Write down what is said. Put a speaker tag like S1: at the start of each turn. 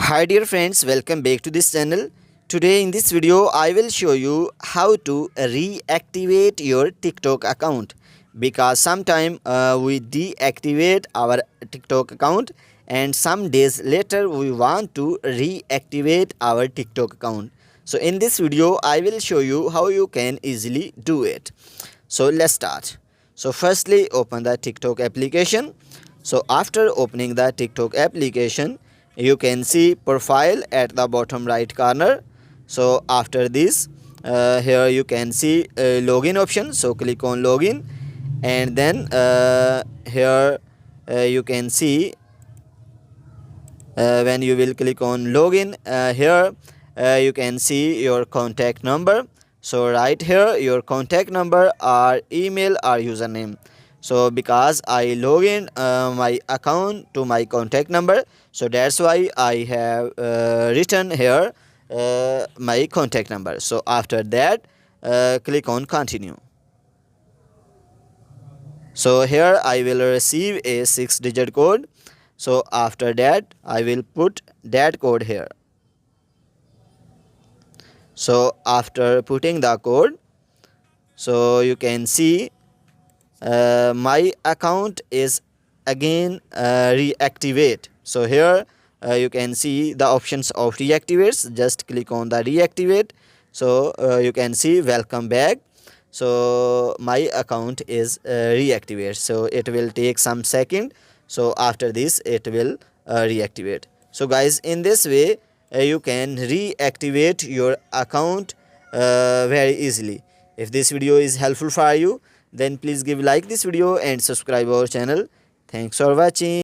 S1: Hi dear friends, welcome back to this channel. Today in this video I will show you how to reactivate your TikTok account, because sometime we deactivate our TikTok account and some days later we want to reactivate our TikTok account. So in this video I will show you how you can easily do it. So let's start. So firstly open the TikTok application. So after opening the TikTok application, you can see profile at the bottom right corner. So after this, here you can see login option. So click on login, and then here you can see when you will click on login, here you can see your contact number. So right here your contact number or email or username. So because I log in my account to my contact number, so that's why I have written here my contact number. So after that, click on continue. So here I will receive a 6-digit code. So after that I will put that code here. So after putting the code, so you can see my account is again reactivate. So here you can see the options of reactivates. Just click on the reactivate. So you can see welcome back. So my account is reactivate. So it will take some second. So after this it will reactivate. So guys, in this way you can reactivate your account very easily. If this video is helpful for you, then please give like this video and subscribe our channel. Thanks for watching.